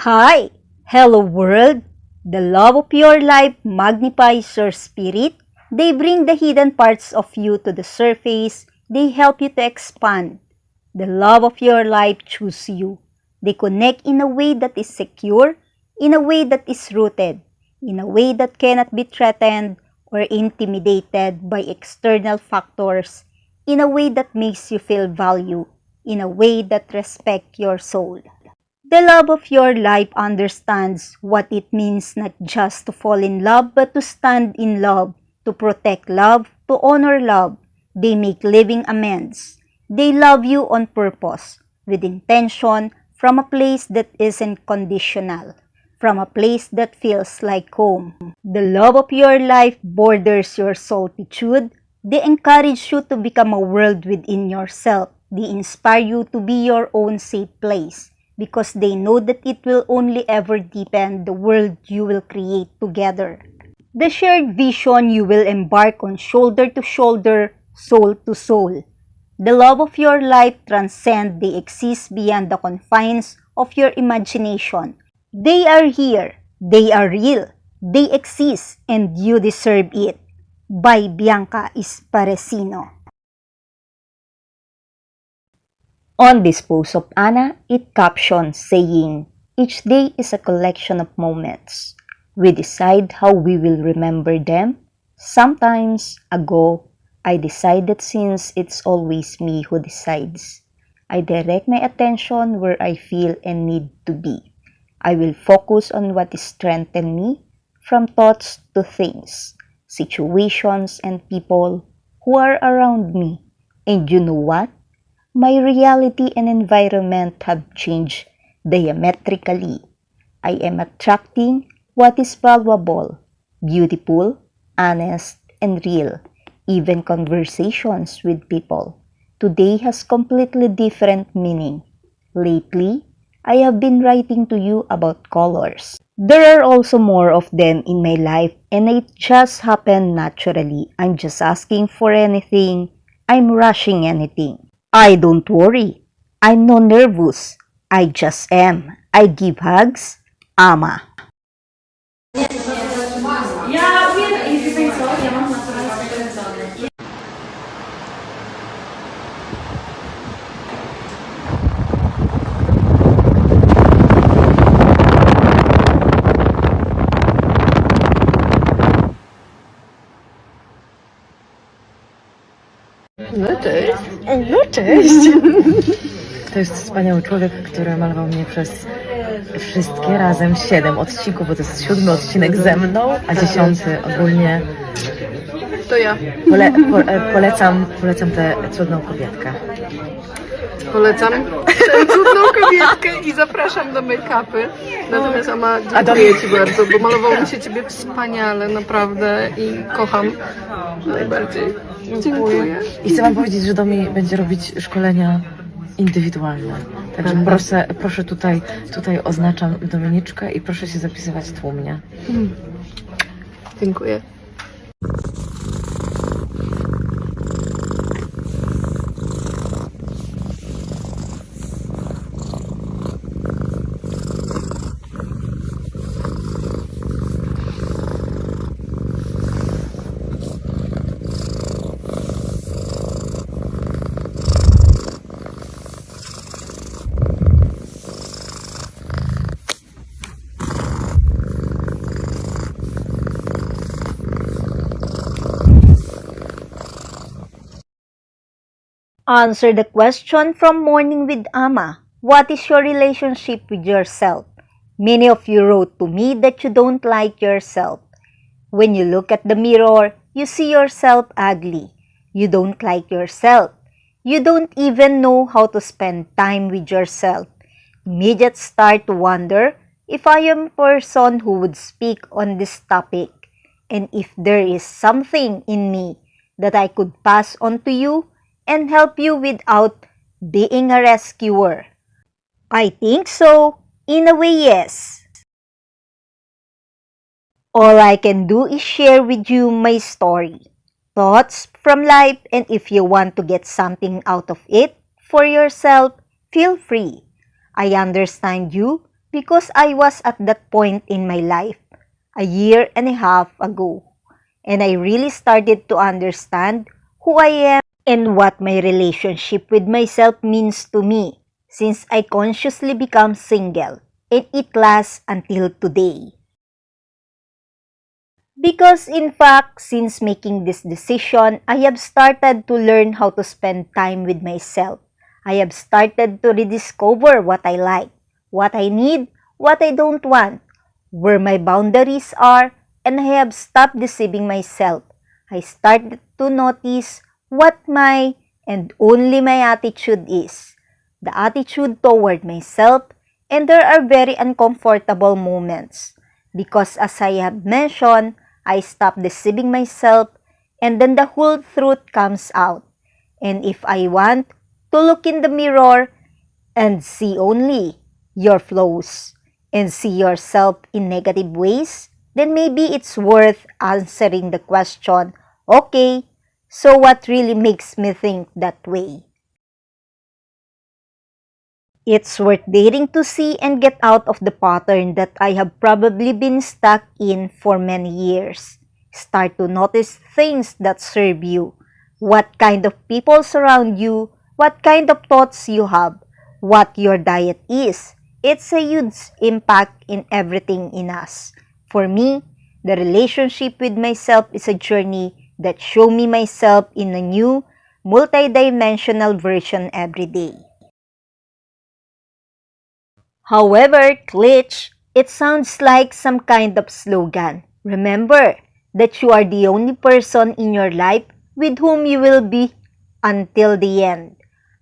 Hi! Hello world! The love of your life magnifies your spirit. They bring the hidden parts of you to the surface. They help you to expand. The love of your life chooses you. They connect in a way that is secure, in a way that is rooted, in a way that cannot be threatened or intimidated by external factors, in a way that makes you feel value, in a way that respects your soul. The love of your life understands what it means not just to fall in love but to stand in love, to protect love, to honor love. They make living amends. They love you on purpose, with intention, from a place that isn't conditional, from a place that feels like home. The love of your life borders your solitude. They encourage you to become a world within yourself. They inspire you to be your own safe place, because they know that it will only ever deepen the world you will create together. The shared vision you will embark on shoulder to shoulder, soul to soul. The love of your life transcends, they exist beyond the confines of your imagination. They are here, they are real, they exist, and you deserve it. By Bianca Isparesino. On this post of Anna, it captions saying, "Each day is a collection of moments. We decide how we will remember them. Sometimes ago, I decide that since it's always me who decides, I direct my attention where I feel and need to be. I will focus on what strengthens me, from thoughts to things, situations and people who are around me. And you know what? My reality and environment have changed diametrically. I am attracting what is valuable, beautiful, honest, and real. Even conversations with people today has completely different meaning. Lately, I have been writing to you about colors. There are also more of them in my life, and it just happened naturally. I'm just asking for anything. I'm rushing anything. I don't worry. I'm no nervous. I just am. I give hugs. Ama. Ja, wiem, i wie co, ja mam naturalne spędzone. No cześć. No cześć. To jest wspaniały człowiek, który malował mnie przez wszystkie razem 7 odcinków, bo to jest 7 odcinek ze mną, a 10 ogólnie. To ja. Polecam tę cudną kobietkę. Polecam tę cudną kobietkę i zapraszam do make-upy. Natomiast Ama, dziękuję Ci bardzo, bo malowało mi się Ciebie wspaniale, naprawdę i kocham najbardziej. Dziękuję. I chcę Wam powiedzieć, że Domi będzie robić szkolenia indywidualne. Także proszę tutaj oznaczam Dominiczkę i proszę się zapisywać tłumnie. Dziękuję. Answer the question from Morning with Ama. What is your relationship with yourself? Many of you wrote to me that you don't like yourself. When you look at the mirror, you see yourself ugly. You don't like yourself. You don't even know how to spend time with yourself. Immediate start to wonder if I am a person who would speak on this topic, and if there is something in me that I could pass on to you and help you without being a rescuer. I think so. In a way, yes. All I can do is share with you my story, thoughts from life, and if you want to get something out of it for yourself, feel free. I understand you. because I was at that point in my life a year and a half ago, and I really started to understand who I am and what my relationship with myself means to me since I consciously become single, and it lasts until today. Because in fact, since making this decision, I have started to learn how to spend time with myself. I have started to rediscover what I like, what I need, what I don't want, where my boundaries are, and I have stopped deceiving myself. I started to notice what my and only my attitude is, the attitude toward myself, and there are very uncomfortable moments because as I have mentioned, I stop deceiving myself and then the whole truth comes out. And if I want to look in the mirror and see only your flaws and see yourself in negative ways, then maybe it's worth answering the question, okay, so what really makes me think that way? It's worth daring to see and get out of the pattern that I have probably been stuck in for many years. Start to notice things that serve you, what kind of people surround you, what kind of thoughts you have, what your diet is. It's a huge impact in everything in us. For me, the relationship with myself is a journey that shows me myself in a new, multidimensional version every day. However, glitch, it sounds like some kind of slogan. Remember that you are the only person in your life with whom you will be until the end.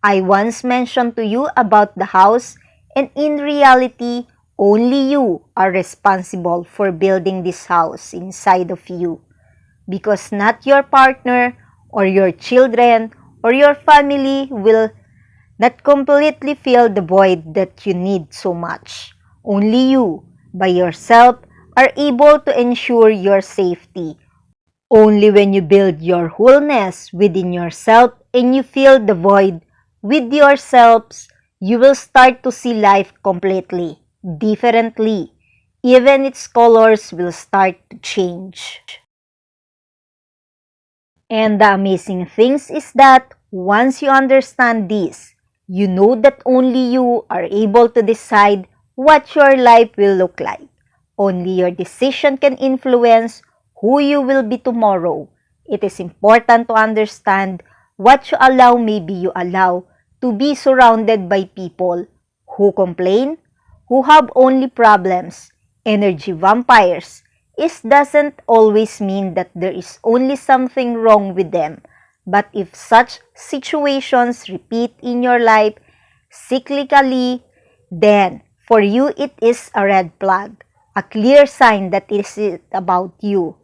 I once mentioned to you about the house, and in reality, only you are responsible for building this house inside of you. Because not your partner or your children or your family will not completely fill the void that you need so much. Only you, by yourself, are able to ensure your safety. Only when you build your wholeness within yourself and you fill the void with yourselves, you will start to see life completely, differently. Even its colors will start to change. And the amazing things is that once you understand this, you know that only you are able to decide what your life will look like. Only your decision can influence who you will be tomorrow. It is important to understand what you allow. Maybe you allow to be surrounded by people who complain, who have only problems, energy vampires. It doesn't always mean that there is only something wrong with them. But if such situations repeat in your life cyclically, then for you it is a red flag, a clear sign that it is about you.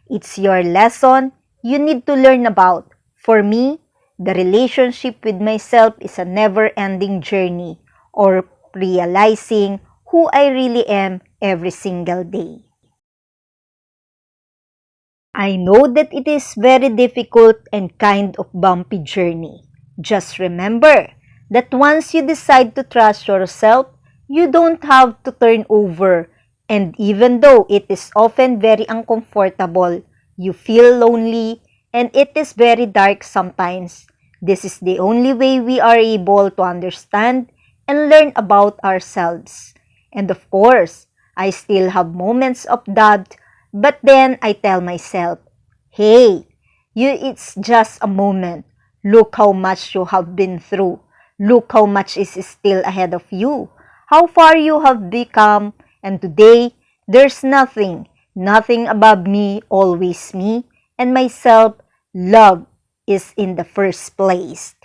It's your lesson you need to learn about. For me, the relationship with myself is a never-ending journey or realizing who I really am every single day. I know that it is very difficult and kind of bumpy journey. Just remember that once you decide to trust yourself, you don't have to turn over. And even though it is often very uncomfortable, you feel lonely, and it is very dark sometimes, this is the only way we are able to understand and learn about ourselves. And of course, I still have moments of doubt, but then I tell myself, hey, it's just a moment. Look how much you have been through. Look how much is still ahead of you. How far you have become, and today, there's nothing above me, always me, and myself. Love is in the first place.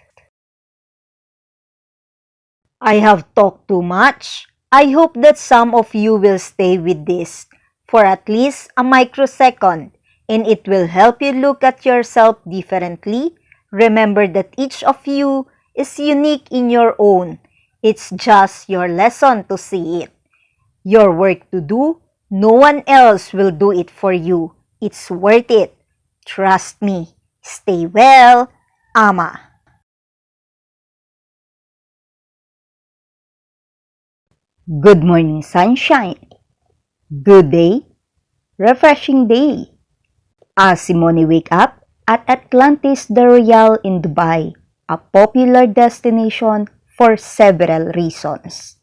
I have talked too much. I hope that some of you will stay with this for at least a microsecond, and it will help you look at yourself differently. Remember that each of you is unique in your own. It's just your lesson to see it. Your work to do, no one else will do it for you. It's worth it. Trust me. Stay well, Ama. Good morning, sunshine. Good day. Refreshing day. As Simone wake up at Atlantis the Royal in Dubai, a popular destination for several reasons.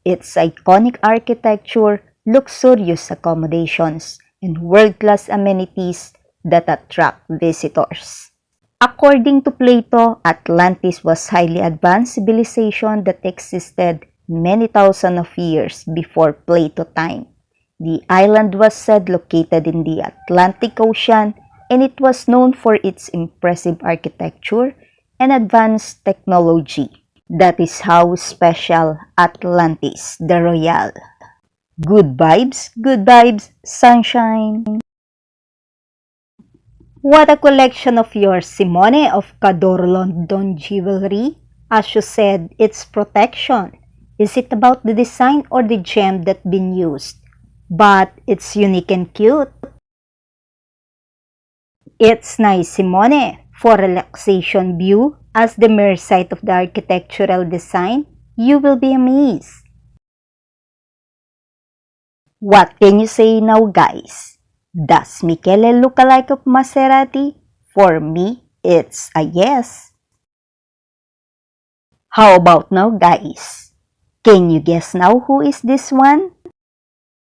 Its iconic architecture, luxurious accommodations, and world-class amenities that attract visitors. According to Plato, Atlantis was highly advanced civilization that existed many thousands of years before Plato time. The island was said located in the Atlantic Ocean, and it was known for its impressive architecture and advanced technology. That is how special Atlantis the Royal. Good vibes, sunshine. What a collection of yours, Simone, of Cador London jewelry. As you said, it's protection. Is it about the design or the gem that's been used? But it's unique and cute. It's nice, Simone. For relaxation view, as the mere sight of the architectural design, you will be amazed. What can you say now, guys? Does Michele look alike of Maserati? For me, it's a yes. How about now, guys? Can you guess now who is this one?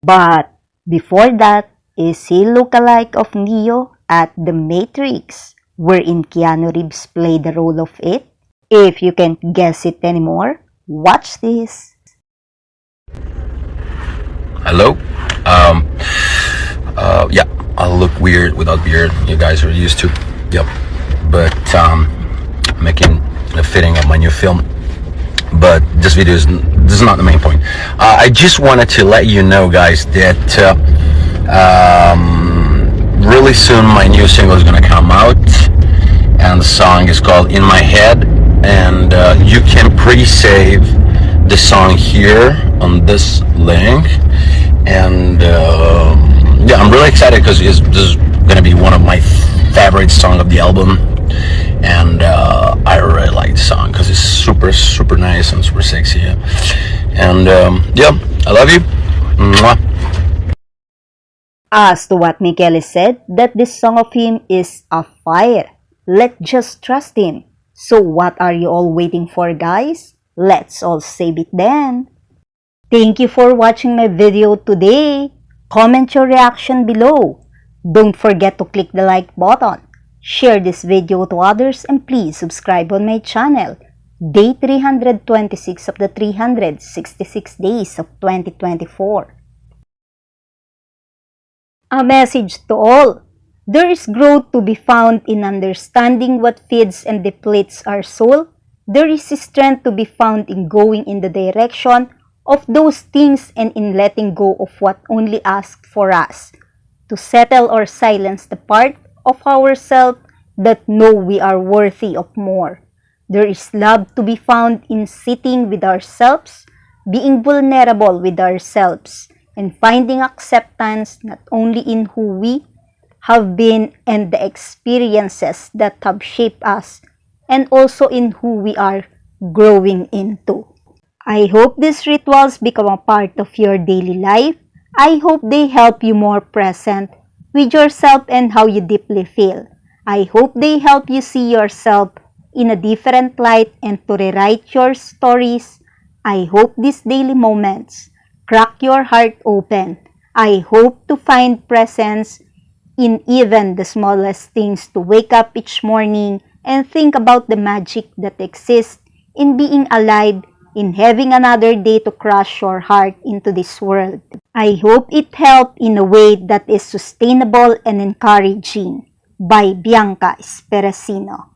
But before that, is he look alike of Neo at The Matrix, wherein Keanu Reeves played the role of it? If you can't guess it anymore, watch this. Hello? Yeah, I'll look weird without beard. You guys are used to. Yep. But, making a fitting of my new film. But this is not the main point. I just wanted to let you know, guys, that, really soon my new single is gonna come out. And the song is called In My Head. And, you can pre-save the song here on this link. And yeah, I'm really excited because this is gonna be one of my favorite songs of the album, and I really like the song because it's super nice and super sexy. And yeah, I love you. Mwah. As to what Michele said, that this song of him is a fire. Let's just trust him. So what are you all waiting for, guys? Let's all save it then. Thank you for watching my video today. Comment your reaction below. Don't forget to click the like button. Share this video to others and please subscribe on my channel. Day 326 of the 366 days of 2024. A message to all. There is growth to be found in understanding what feeds and depletes our soul. There is strength to be found in going in the direction of those things and in letting go of what only asks for us, to settle or silence the part of ourselves that know we are worthy of more. There is love to be found in sitting with ourselves, being vulnerable with ourselves, and finding acceptance not only in who we have been and the experiences that have shaped us, and also in who we are growing into. I hope these rituals become a part of your daily life. I hope they help you more present with yourself and how you deeply feel. I hope they help you see yourself in a different light and to rewrite your stories. I hope these daily moments crack your heart open. I hope to find presence in even the smallest things, to wake up each morning and think about the magic that exists in being alive, in having another day to crush your heart into this world. I hope it helped in a way that is sustainable and encouraging. By Bianca Speracino.